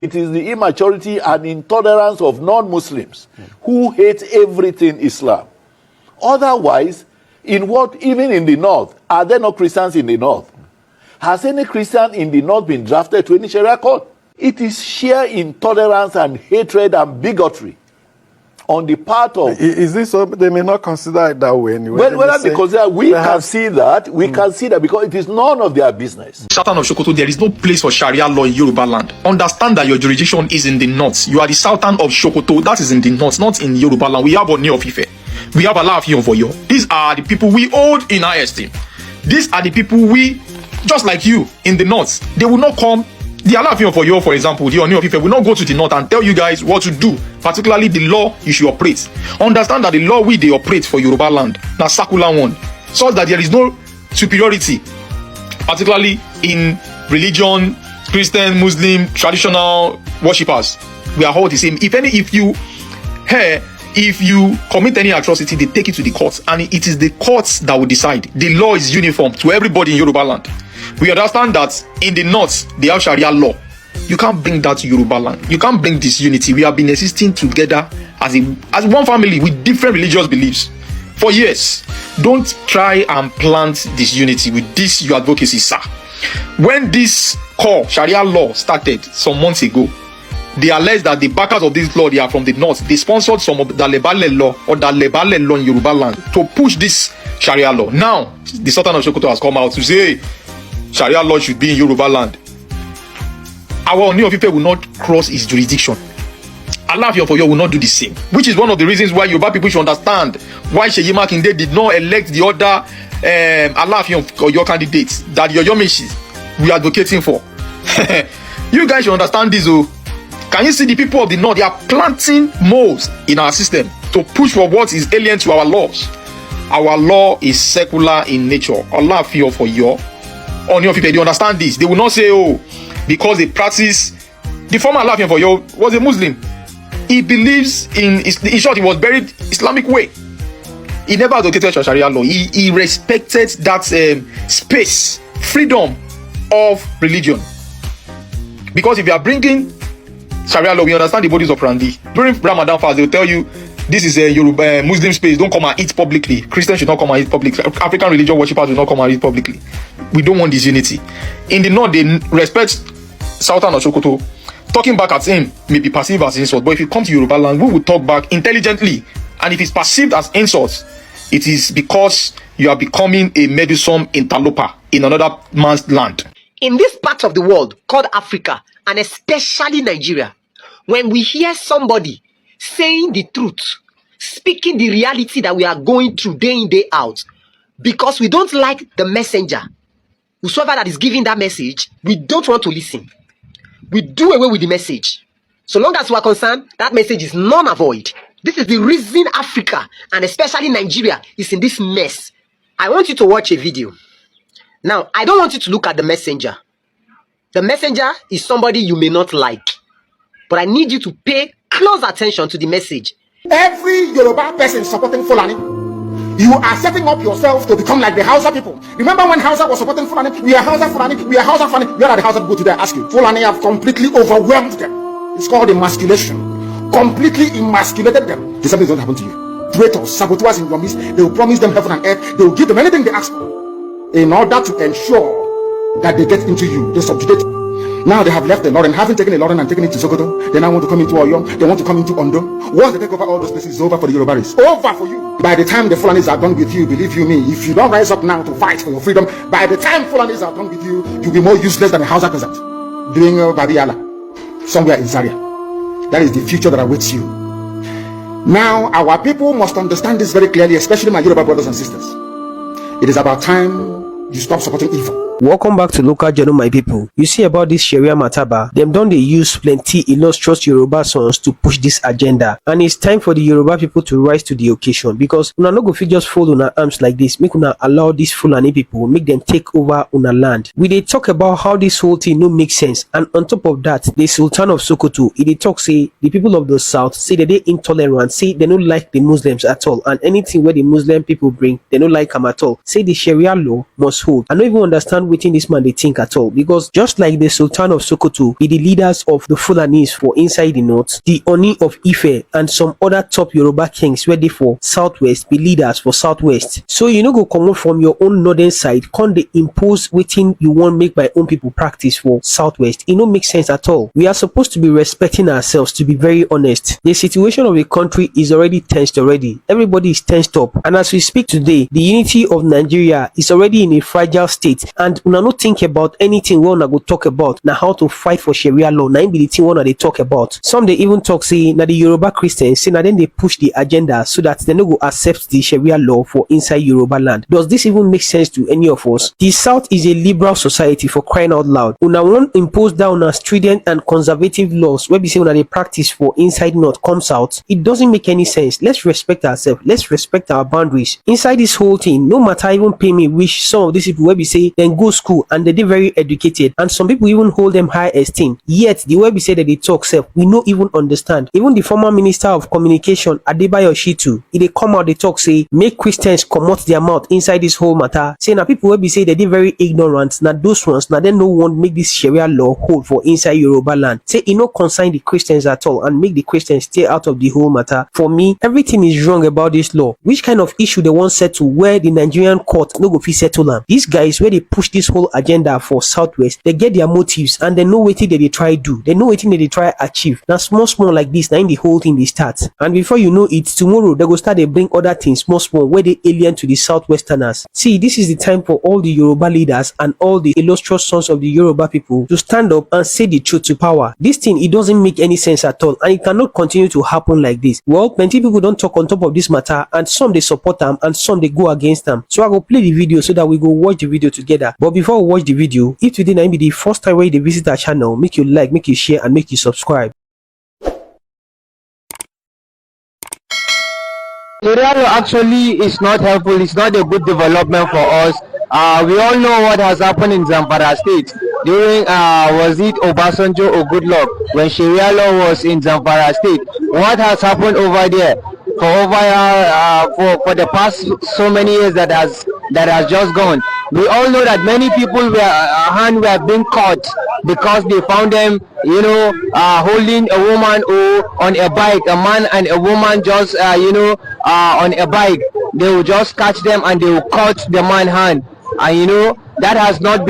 It is the immaturity and intolerance of non-Muslims who hate everything Islam. Otherwise, even in the north, are there no Christians in the north? Has any Christian in the north been drafted to any Sharia court? It is sheer intolerance and hatred and bigotry on the part of... Is this so? They may not consider it that way anyway. Whether they consider, we can see that because it is none of their business. Sultan of Sokoto, there is no place for Sharia law in Yorubaland. Understand that your jurisdiction is in the north. You are the Sultan of Sokoto, that is in the north, not in Yorubaland. We have Oni of Ife. We have Alaafin of Oyo. These are the people we hold in high esteem. These are the people we, just like you, in the north. They will not come. The Alaafin of Oyo, for example, the Oni of Ife will not go to the north and tell you guys what to do, particularly the law you should operate. Understand that the law they operate for Yorubaland, now circular one, so that there is no superiority, particularly in religion, Christian, Muslim, traditional worshippers. We are all the same. If you commit any atrocity, they take it to the courts, and it is the courts that will decide. The law is uniform to everybody in Yorubaland. We understand that in the north, they have Sharia law. You can't bring that to Yorubaland. You can't bring this unity. We have been existing together as one family with different religious beliefs for years. Don't try and plant this unity with this your advocacy, sir. When this core Sharia law started some months ago, they alleged that the backers of this law, they are from the north. They sponsored some of the Lebale law or the Lebale law in Yorubaland to push this Sharia law. Now, the Sultan of Sokoto has come out to say Sharia law should be in Yorubaland. Our Oni of Ife will not cross his jurisdiction. Alaafin of Oyo will not do the same. Which is one of the reasons why Yoruba people should understand why Seyi Makinde did not elect the other Alaafin of Oyo candidates that the Oyomeshis we are advocating for. You guys should understand this. Can you see the people of the north? They are planting moles in our system to push for what is alien to our laws. Our law is secular in nature. Alaafin of Oyo, Oni of Ife, they understand this. They will not say, oh, because they practice. The former Alaafin of Oyo was a Muslim. He believes in short, he was buried Islamic way. He never advocated for Sharia law. He respected that space, freedom of religion. Because if you are bringing Sharia law, we understand the bodies of Randi. During Ramadan fast, they will tell you this is a Yoruba Muslim space. Don't come and eat publicly. Christians should not come and eat publicly. African religion worshippers will not come and eat publicly. We don't want this unity. In the north, they respect Sultan of Sokoto. Talking back at him may be perceived as insult, but if you come to Yorubaland, we will talk back intelligently. And if it's perceived as insult, it is because you are becoming a meddlesome interloper in another man's land. In this part of the world called Africa, and especially Nigeria, when we hear somebody saying the truth, speaking the reality that we are going through day in, day out, because we don't like the messenger, whosoever that is giving that message, we don't want to listen. We do away with the message. So long as we are concerned, that message is null and void. This is the reason Africa, and especially Nigeria, is in this mess. I want you to watch a video. Now, I don't want you to look at the messenger. The messenger is somebody you may not like. But I need you to pay close attention to the message. Every Yoruba person supporting Fulani, you are setting up yourself to become like the Hausa people. Remember when Hausa was supporting Fulani? We are Hausa Fulani, we are Hausa Fulani. Where are the Hausa people today? I ask you. Fulani have completely overwhelmed them. It's called emasculation. Completely emasculated them. The same thing is going to happen to you. Traitors, saboteurs in your midst, they will promise them heaven and earth. They will give them anything they ask for in order to ensure that they get into you. They subjugate you. Now they have left the Lauren, having taken the Lauren and taken it to Sokoto. They now want to come into Oyo. They want to come into Ondo. Once they take over all those places, it's over for the Yorubaris. Over for you. By the time the Fulanis are done with you, believe you me, if you don't rise up now to fight for your freedom, by the time Fulanis are done with you, you'll be more useless than a Hausa peasant doing Babiala somewhere in Zaria. That is the future that awaits you. Now, our people must understand this very clearly, especially my Yoruba brothers and sisters. It is about time you stop supporting evil. Welcome back to Local Journal, my people. You see about this Sharia mataba, them don dey use plenty illustrious Yoruba songs to push this agenda, and it's time for the Yoruba people to rise to the occasion, because una no go fit just fold una arms like this. Make una allow these Fulani people, make them take over una land. We dey talk about how this whole thing no make sense, and on top of that, the Sultan of Sokoto, he dey talk say the people of the south say that they intolerant, say they don't like the Muslims at all, and anything where the Muslim people bring, they don't like them at all. Say the Sharia law must hold. I don't even understand waiting this man they think at all, because just like the Sultan of Sokoto be the leaders of the Fulanis for inside the north, the Oni of Ife and some other top Yoruba kings where they for southwest be leaders for southwest. So you know go come from your own northern side, can they impose waiting you want make by own people practice for southwest? It don't make sense at all. We are supposed to be respecting ourselves, to be very honest. The situation of the country is already tensed already. Everybody is tensed up, and as we speak today, the unity of Nigeria is already in a fragile state, and una not think about anything we wanna go talk about now how to fight for Sharia law. Now be the thing wanna they talk about. Some they even talk say now the Yoruba Christians say now then they push the agenda so that they no go accept the Sharia law for inside Yorubaland. Does this even make sense to any of us? The South is a liberal society, for crying out loud. Una won't impose down on strident and conservative laws where we say when they practice for inside North comes out. It doesn't make any sense. Let's respect ourselves. Let's respect our boundaries. Inside this whole thing, no matter even pay me, which some of these people where we say then go school and they very educated, and some people even hold them high esteem. Yet the way we say that they talk self, we no even understand. Even the former Minister of Communication, Adebayo Shitu, they come out, they talk say make Christians come out their mouth inside this whole matter. Say now people where we say that they very ignorant, now those ones now they no one make this Sharia law hold for inside Yorubaland. Say it no concern the Christians at all and make the Christians stay out of the whole matter. For me, everything is wrong about this law. Which kind of issue they want settle where the Nigerian court no go fit settle them? These guys where they push this whole agenda for Southwest, they get their motives and they know what they try do. They know what they try achieve. Now small like this, now in the whole thing they start. And before you know it, tomorrow they go start they bring other things small where they alien to the Southwesterners. See, this is the time for all the Yoruba leaders and all the illustrious sons of the Yoruba people to stand up and say the truth to power. This thing, it doesn't make any sense at all, and it cannot continue to happen like this. Well, plenty people don't talk on top of this matter, and some they support them and some they go against them. So I go play the video so that we go watch the video together. But before we watch the video, if today na be the first time where you visit our channel, make you like, make you share, and make you subscribe. Sharia law actually is not helpful. It's not a good development for us. We all know what has happened in Zamfara State during was it Obasanjo or Goodluck when Sharia law was in Zamfara State. What has happened over there for the past so many years that has just gone? We all know that many people were being caught because they found them, holding a woman on a bike, a man and a woman just on a bike. They will just catch them and they will cut the man's hand, and that has not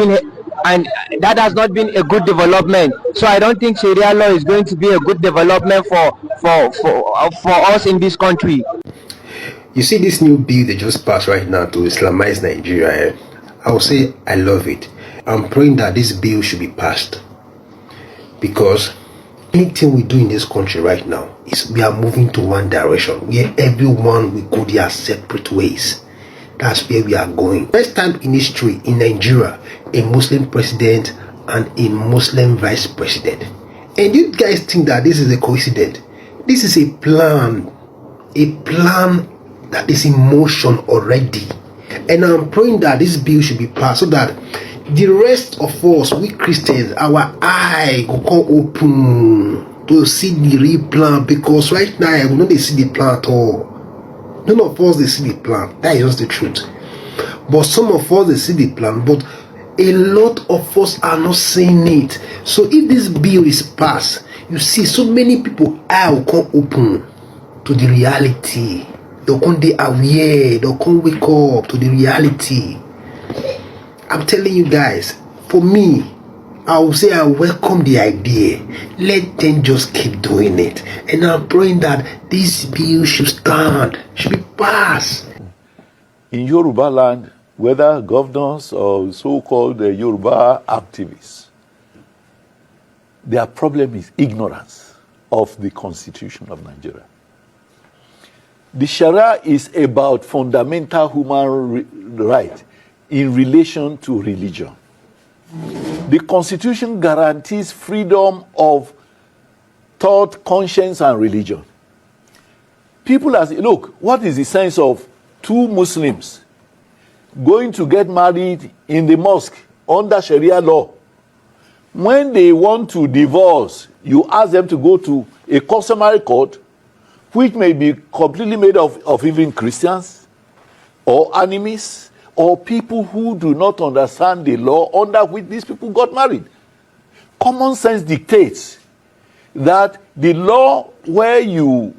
been a good development. So I don't think Sharia law is going to be a good development for us in this country. You see this new bill they just passed right now to Islamize Nigeria. I will say I love it. I'm praying that this bill should be passed, because anything we do in this country right now is we are moving to one direction where everyone will go their separate ways. That's where we are going. First time in history in Nigeria, a Muslim president and a Muslim vice president. And you guys think that this is a coincidence? This is a plan that is in motion already. And I'm praying that this bill should be passed so that the rest of us, we Christians, our eye will come open to see the real plan, because right now we don't see the plan at all. None of us they see the plan. That is just the truth. But some of us they see the plan, but a lot of us are not seeing it. So if this bill is passed, you see so many people eye will come open to the reality. They'll come be aware, they'll come wake up to the reality. I'm telling you guys, for me, I will say I welcome the idea. Let them just keep doing it. And I'm praying that this bill should stand, should be passed. In Yorubaland, whether governors or so-called Yoruba activists, their problem is ignorance of the Constitution of Nigeria. The Sharia is about fundamental human right in relation to religion. The Constitution guarantees freedom of thought, conscience, and religion. People look, what is the sense of two Muslims going to get married in the mosque under Sharia law? When they want to divorce, you ask them to go to a customary court, which may be completely made of even Christians or animists or people who do not understand the law under which these people got married. Common sense dictates that the law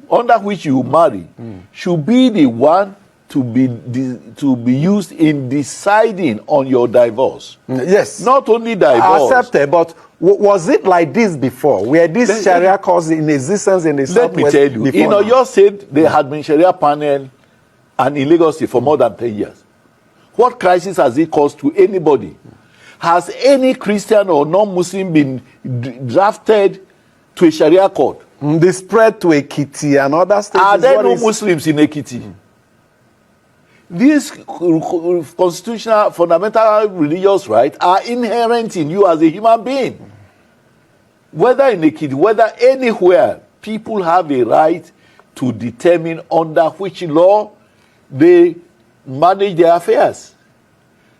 under which you marry should be the one to be used in deciding on your divorce. Yes. Not only divorce. Accepted, but was it like this before? Were these Sharia courts in existence in the Southwest? Let me tell you, in Oyo State, there had been Sharia panel and in Lagos State for more than 10 years. What crisis has it caused to anybody? Has any Christian or non-Muslim been drafted to a Sharia court? They spread to Ekiti and other states. Are there no Muslims in Ekiti? These constitutional, fundamental religious rights are inherent in you as a human being. Whether in Ekiti, whether anywhere, people have a right to determine under which law they manage their affairs.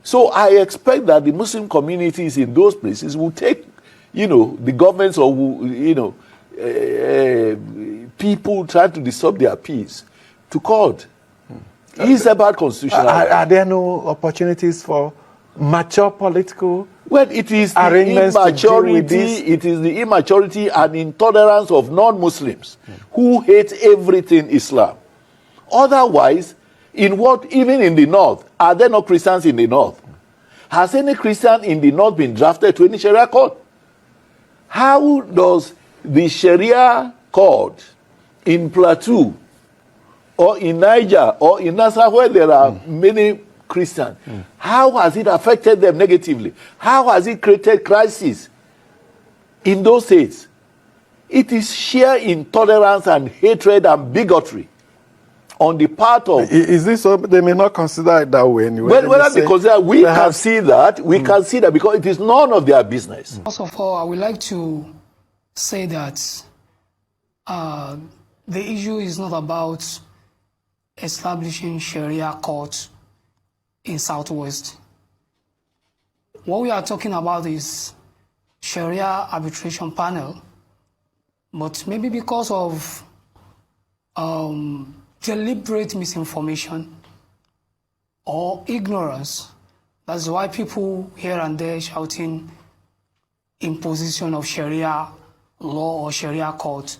So I expect that the Muslim communities in those places will take, the governments or, people trying to disturb their peace to court. It's about constitutional. Are there no opportunities for mature political it is arrangements the immaturity. It is the immaturity and intolerance of non-Muslims who hate everything Islam. Otherwise, even in the north, are there no Christians in the north? Has any Christian in the north been drafted to any Sharia court? How does the Sharia court in Plateau or in Niger or in Nassau, where there are many Christians, how has it affected them negatively? How has it created crisis in those states? It is sheer intolerance and hatred and bigotry on the part of... Is this so? They may not consider it that way anyway. Well, whether they consider, we can see that. We can see that because it is none of their business. First of all, I would like to say that the issue is not about establishing Sharia courts in Southwest. What we are talking about is Sharia arbitration panel, but maybe because of deliberate misinformation or ignorance, that's why people here and there shouting imposition of Sharia law or Sharia court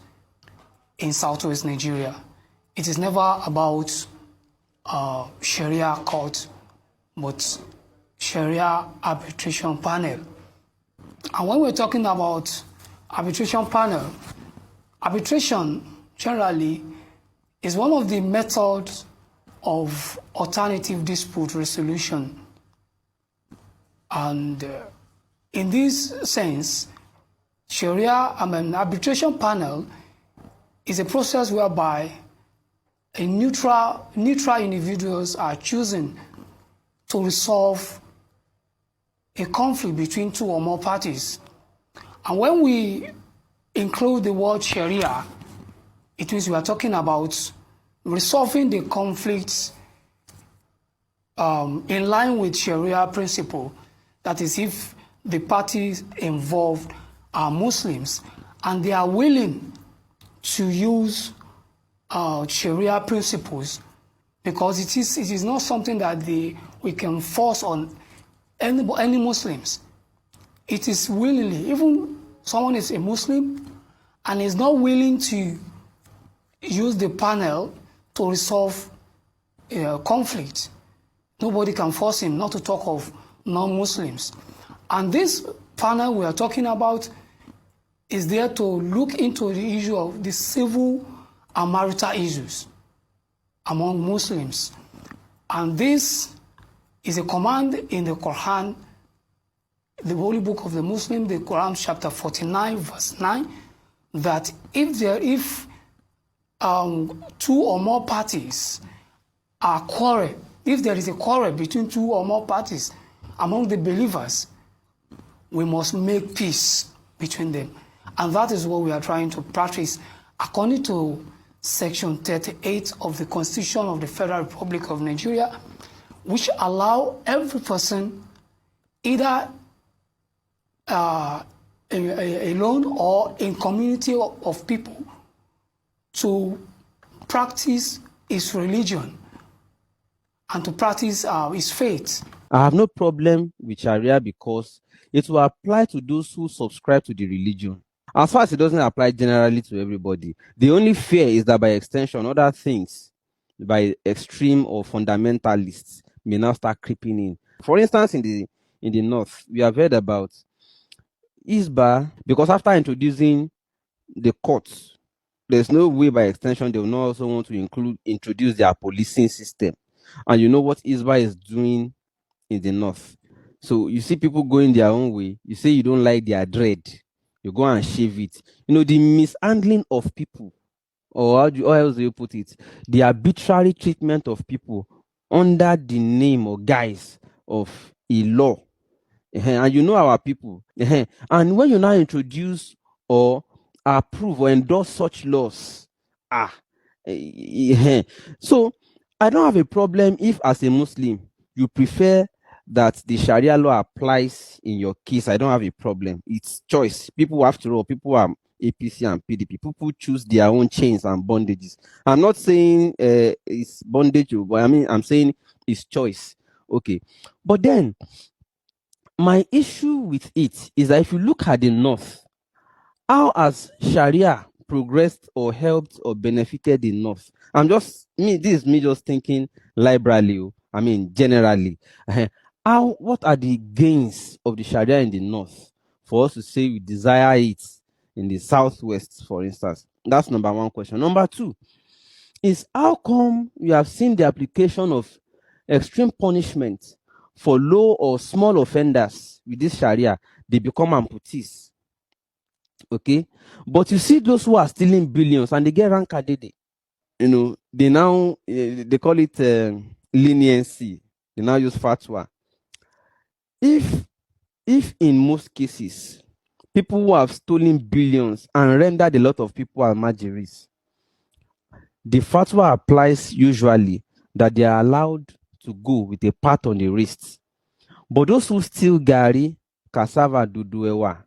in Southwest Nigeria. It is never about Sharia court, but Sharia arbitration panel. And when we're talking about arbitration panel, arbitration generally is one of the methods of alternative dispute resolution. And in this sense, arbitration panel is a process whereby neutral individuals are chosen to resolve a conflict between two or more parties. And when we include the word Sharia, it means we are talking about resolving the conflicts in line with Sharia principle. That is, if the parties involved are Muslims and they are willing to use Sharia principles, because it is not something that we can force on any Muslims. It is willingly. Even someone is a Muslim and is not willing to use the panel to resolve conflict, nobody can force him, not to talk of non-Muslims. And this panel we are talking about is there to look into the issue of the civil and marital issues among Muslims. And this is a command in the Quran, the holy book of the Muslim, the Quran chapter 49 verse 9, that if two or more parties are quarrel, if there is a quarrel between two or more parties among the believers, we must make peace between them. And that is what we are trying to practice according to Section 38 of the Constitution of the Federal Republic of Nigeria, which allow every person, either alone or in community of people, to practice his religion and to practice his faith. I have no problem with Sharia because it will apply to those who subscribe to the religion. As far as it doesn't apply generally to everybody, the only fear is that by extension, other things by extreme or fundamentalists may now start creeping in. For instance, in the north, we have heard about Isba, because after introducing the courts, there's no way by extension they will not also want to introduce their policing system. And you know what Isba is doing in the north. So you see people going their own way. You say you don't like their dread, you go and shave it. You know, the mishandling of people, or how else do you put it? The arbitrary treatment of people under the name or guise of a law. And you know our people. And when you now introduce or approve or endorse such laws, so I don't have a problem if, as a Muslim, you prefer that the Sharia law applies in your case. I don't have a problem. It's choice. People, after all, people are APC and PDP. People choose their own chains and bondages. I'm not saying it's bondage, but I'm saying it's choice. Okay. But then, my issue with it is that if you look at the north, how has Sharia progressed or helped or benefited the north? This is me just thinking liberally, generally. What are the gains of the Sharia in the north for us to say we desire it in the southwest, for instance? That's number one question. Number two is, how come you have seen the application of extreme punishment for low or small offenders with this Sharia? They become amputees. Okay, but you see those who are stealing billions and they get rankadede. You know, they now they call it leniency. They now use fatwa. If in most cases people who have stolen billions and rendered a lot of people almajiris, the fatwa applies usually that they are allowed to go with a pat on the wrist. But those who steal gari, cassava, duduewa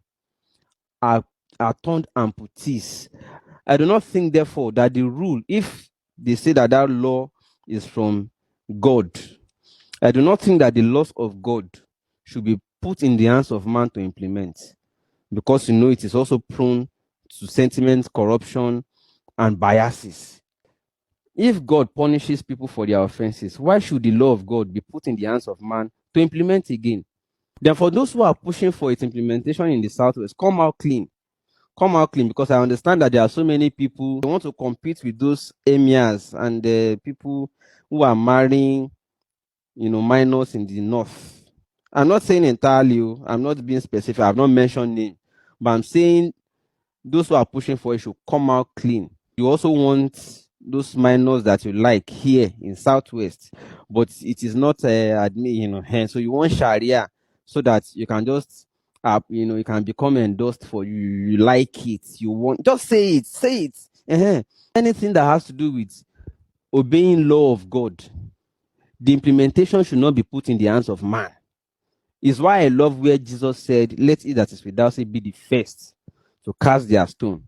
are turned amputees. I do not think, therefore, that the rule, if they say that law is from God, I do not think that the laws of God should be put in the hands of man to implement, because it is also prone to sentiments, corruption, and biases. If God punishes people for their offenses, why should the law of God be put in the hands of man to implement again? Then for those who are pushing for its implementation in the southwest, come out clean, because I understand that there are so many people who want to compete with those emirs and people who are marrying, minors in the north. I'm not saying entirely, I'm not being specific, I've not mentioned name, but I'm saying those who are pushing for it should come out clean. You also want those minors that you like here in southwest, but it is not admit, so you want Sharia so that you can just you can become endorsed for you like it, you want, just say it. Anything that has to do with obeying law of God, the implementation should not be put in the hands of man. Is why I love where Jesus said, let it that is without sin be the first to cast their stone.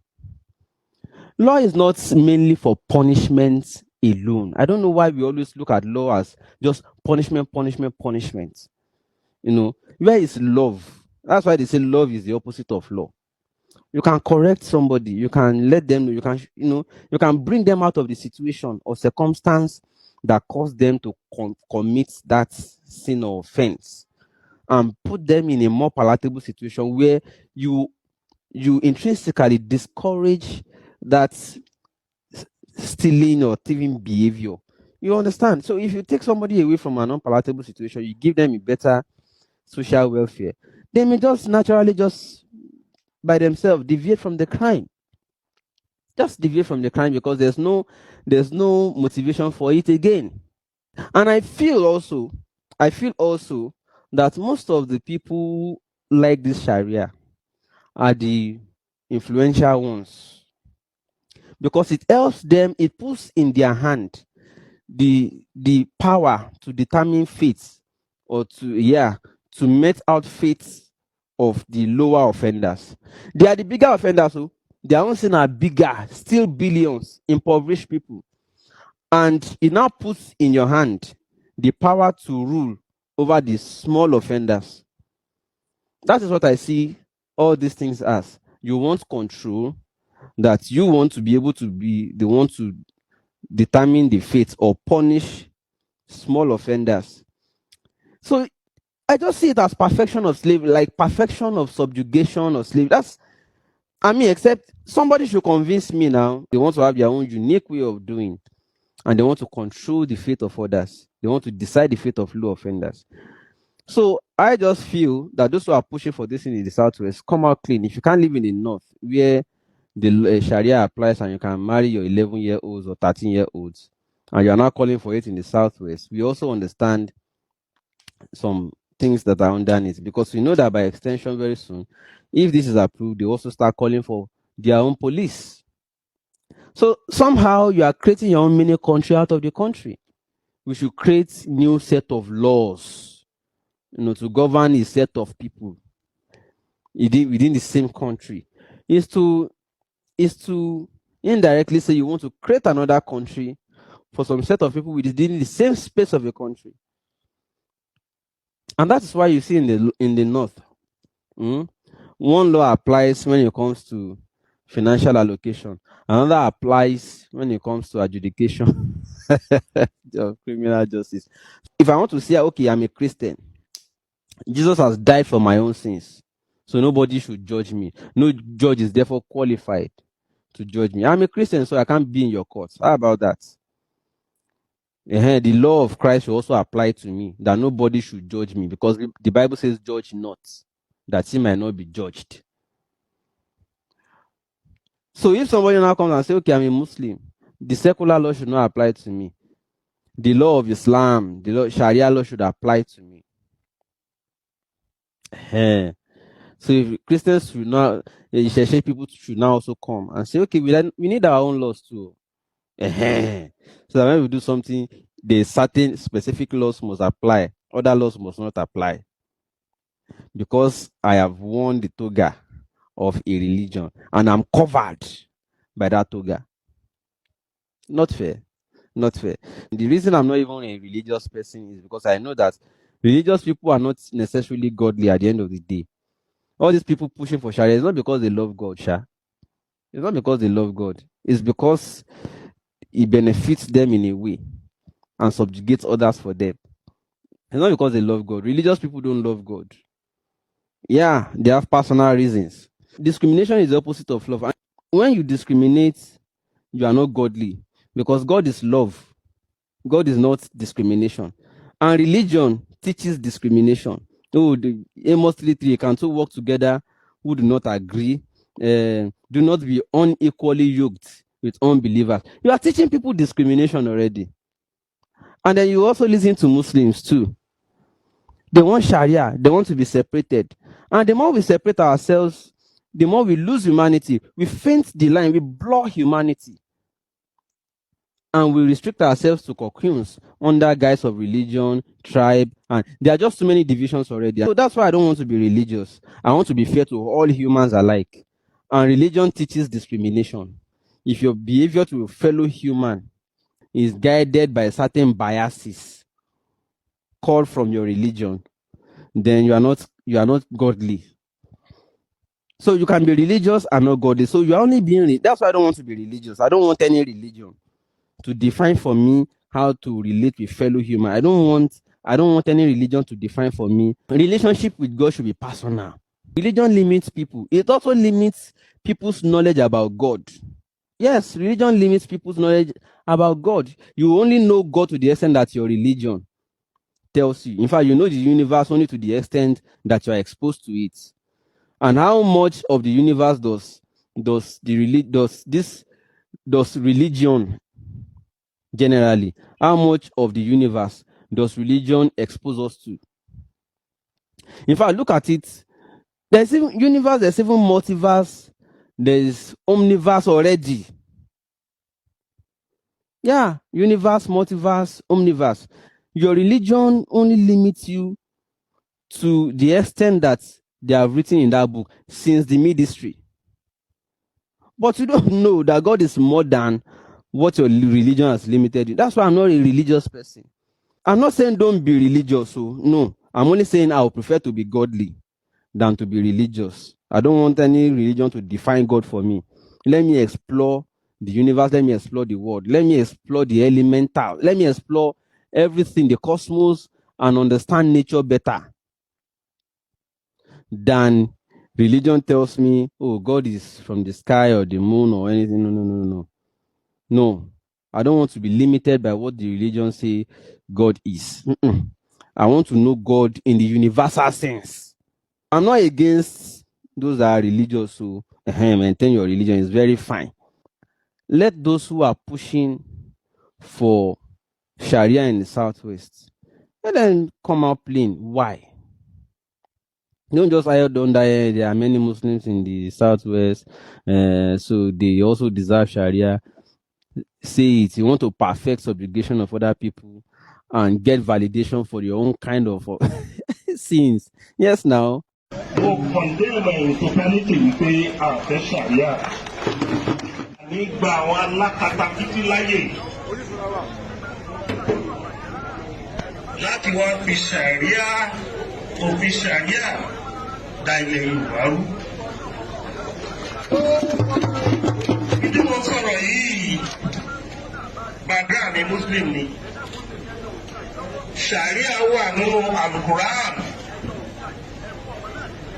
Law is not mainly for punishment alone. I don't know why we always look at law as just punishment. Where is love? That's why they say love is the opposite of law. You can correct somebody, you can let them know, you can bring them out of the situation or circumstance that caused them to commit that sin or offense, and put them in a more palatable situation where you intrinsically discourage that stealing or thieving behavior. You understand? So if you take somebody away from an unpalatable situation, you give them a better social welfare, they may just naturally, just by themselves, deviate from the crime. Just deviate from the crime because there's no motivation for it again. And I feel also that most of the people like this Sharia are the influential ones, because it helps them, it puts in their hand the power to determine fates, or to met out fates of the lower offenders. They are the bigger offenders, so their own sin are bigger, still billions, impoverished people. And it now puts in your hand the power to rule over the small offenders. That is what I see all these things as. You want control, that you want to be able to be the one to determine the fate or punish small offenders. So I just see it as perfection of slavery, like perfection of subjugation of slavery. Except somebody should convince me now. They want to have their own unique way of doing, and they want to control the fate of others. They want to decide the fate of low offenders. So I just feel that those who are pushing for this in the Southwest come out clean. If you can't live in the North, where the Sharia applies and you can marry your 11-year-olds or 13-year-olds, and you are not calling for it in the Southwest, we also understand some things that are underneath, because we know that by extension very soon, if this is approved, they also start calling for their own police. So somehow you are creating your own mini country out of the country. We should create new set of laws, to govern a set of people within the same country. Is to indirectly say you want to create another country for some set of people within the same space of a country. And that is why you see in the North, one law applies when it comes to financial allocation. Another applies when it comes to adjudication of criminal justice. If I want to say, okay, I'm a Christian, Jesus has died for my own sins, so nobody should judge me. No judge is therefore qualified to judge me. I'm a Christian, so I can't be in your court. How about that? The law of Christ should also apply to me, that nobody should judge me, because the Bible says, judge not, that he might not be judged. So if somebody now comes and says, okay, I'm a Muslim, the secular law should not apply to me. The law of Islam, the Sharia law should apply to me. So if Christians should not, people should now also come and say, okay, we need our own laws too. So that when we do something, the certain specific laws must apply, other laws must not apply, because I have worn the toga of a religion and I'm covered by that toga. Not fair. The reason I'm not even a religious person is because I know that religious people are not necessarily godly at the end of the day. All these people pushing for Sharia, it's not because they love God, Sha. It's not because they love God. It's because it benefits them in a way and subjugates others for them. It's not because they love God. Religious people don't love God. Yeah, they have personal reasons. Discrimination is the opposite of love. And when you discriminate, you are not godly, because God is love. God is not discrimination. And religion teaches discrimination. The Amos 3:3, can two work together who do not agree? Do not be unequally yoked with unbelievers. You are teaching people discrimination already. And then you also listen to Muslims too. They want Sharia. They want to be separated. And the more we separate ourselves, the more we lose humanity. We faint the line. We blur humanity. And we restrict ourselves to cocoons under guise of religion, tribe, and there are just too many divisions already. So that's why I don't want to be religious. I want to be fair to all humans alike. And religion teaches discrimination. If your behavior to a fellow human is guided by certain biases called from your religion, then you are not godly. So you can be religious and not godly. So you are only being. That's why I don't want to be religious. I don't want any religion to define for me how to relate with fellow human. I don't want any religion to define for me. Relationship with God should be personal. Religion limits people. It also limits people's knowledge about God. Yes, religion limits people's knowledge about God. You only know God to the extent that your religion tells you. In fact, you know the universe only to the extent that you are exposed to it. And how much of the universe does religion generally? How much of the universe does religion expose us to? In fact, look at it. There's even universe, there's even multiverse, there's omniverse already. Yeah, universe, multiverse, omniverse. Your religion only limits you to the extent that they have written in that book since the mid-history. But you don't know that God is more than what your religion has limited you. That's why I'm not a religious person. I'm not saying don't be religious, so no. I'm only saying I would prefer to be godly than to be religious. I don't want any religion to define God for me. Let me explore the universe. Let me explore the world. Let me explore the elemental. Let me explore everything, the cosmos, and understand nature better than religion tells me, oh, God is from the sky or the moon or anything. No. No, I don't want to be limited by what the religion say God is. I want to know God in the universal sense. I'm not against those that are religious, so maintain your religion is very fine. Let those who are pushing for Sharia in the Southwest, let them come out plain. Why? Don't just hide under there are many Muslims in the Southwest, so they also deserve Sharia. Say it. You want to perfect subjugation of other people and get validation for your own kind of sins. Yes, now. Mo condemn in totality wípé àfẹ́ Sharia. Nígbà àwọn alákatakítí láyè láti wá fi Sharia òfin Sharia da ilẹ̀ Yorùbá rú. Ìdí mo sọ̀rọ̀ yìí, bàbá mi Muslim ni. Sharia wà nínú Al-Quran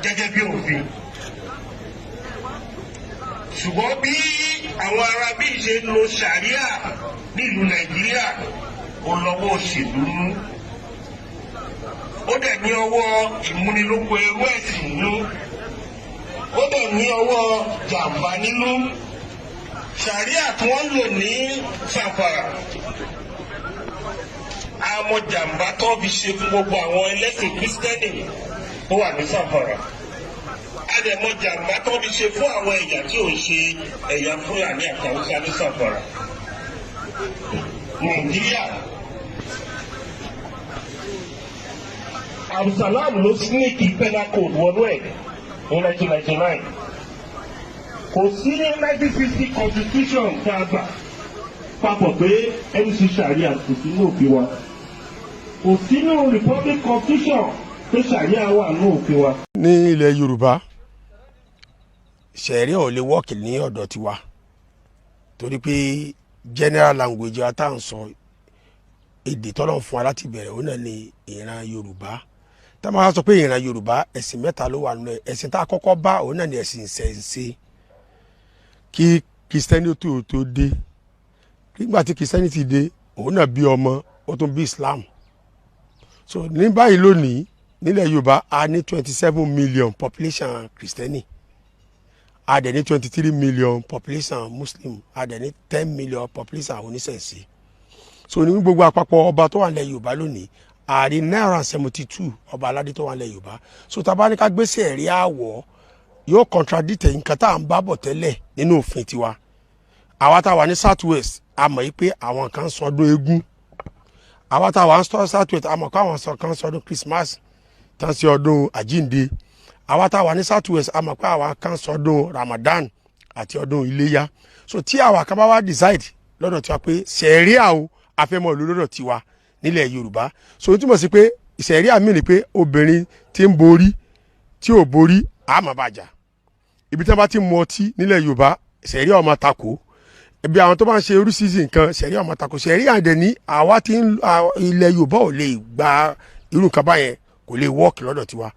gẹ́gẹ́ bí òfin. Ṣùgbọ́n bí àwọn ará bí ṣe ń lo Sharia nílùú Nàìjíríà, ó lọ́wọ́ òṣèlú nú. Ó dẹ̀ ní ọwọ́ ìmúnilóko ẹrú ẹ̀sìn nínú. Ó dẹ̀ ní ọwọ́ jàǹbá nínú. Sharia tí wọ́n lò ní Zamfara. Àmọ́ jàǹbá tó fi ṣe fún gbogbo àwọn ẹlẹ́sìn Kristẹni ó wà ní Zamfara. Àdẹ̀mọ́ jàǹbá tó fi ṣe fún àwọn ẹ̀yà tí ò ń ṣe ẹ̀yà Fúlàní àti Haúsá ní Zamfara. Nàìjíríà. Abdulsalam ló sneak penal code wọnú ẹ̀ ní 1999. Kò sí ní 1960 constitution tá a gbà papọ̀ pé MC Sharia kò sí ní òfin wa. Kò sí ní Republic constitution pé Sharia wà ní òfin wa. Ní ilẹ̀ Yorùbá, Sharia ò lè wọ́ọ̀kì ní ọ̀dọ̀ tiwa torí pé general language wa tá à ń sọ èdè tọ́lọ̀ fún wa láti bẹ̀rẹ̀ òun náà ni ìran Yorùbá. Tá a máa sọ pé ìran Yorùbá ẹ̀sìn mẹ́ta ló wà nínú ẹ̀. Ẹ̀sìn tá a kọ́kọ́ bá òun náà ni ẹ̀sìn ìṣẹ̀ǹṣe kí Christianity tó dé. Nígbà tí Christianity dé òun náà bí ọmọ ó tún bí Islam. So ní báyìí lónìí nílẹ̀ Yorùbá a ní 27 million population Christiani, a dẹ̀ ní 23 million population Muslim, a dẹ̀ ní 10 million population oníṣẹ̀ǹṣe. So ní gbogbo àpapọ̀ ọba tó wà nílẹ̀ Yorùbá lónìí a rí 972 ọba aládé tó wà nílẹ̀ Yorùbá. So tá a bá ní ká gbèsè ẹ̀rí àwọ̀ yóò contradict nǹkan tá à ń bá bọ̀ tẹ́lẹ̀ nínú òfin tiwa. Àwa tá a wà ní Southwest a mọ̀ yí pé àwọn kan sọdún eégún. Àwa tá a wà ní Southwest a mọ̀ pé àwọn kan sọdún Christmas tán sí ọdún àjíǹde. Àwa tá a wà ní Southwest a mọ̀ pé àwọn kan sọdún Ramadan àti ọdún Iléyá. So tí àwa kan bá wá decide lọ́dọ̀ tiwa pé Sharia o a fẹ́ mọ̀ lọ́dọ̀ tiwa nílẹ̀ Yorùbá. So túmọ̀ sí pé Sharia mi ni pé obìnrin tí ń borí tí ò borí a máa bàjá. Ibi tí wọ́n bá ti mu ọtí nílẹ̀ Yorùbá Sharia ó máa takò. Ibi àwọn tó bá ń ṣe oríṣiríṣi nǹkan Sharia ó máa takò. Sharia dẹ̀ ní àwa tí ilẹ̀ Yorùbá ò lè gba irú nǹkan báyẹn kò lè wọ́ọ̀kì lọ́dọ̀ tiwa.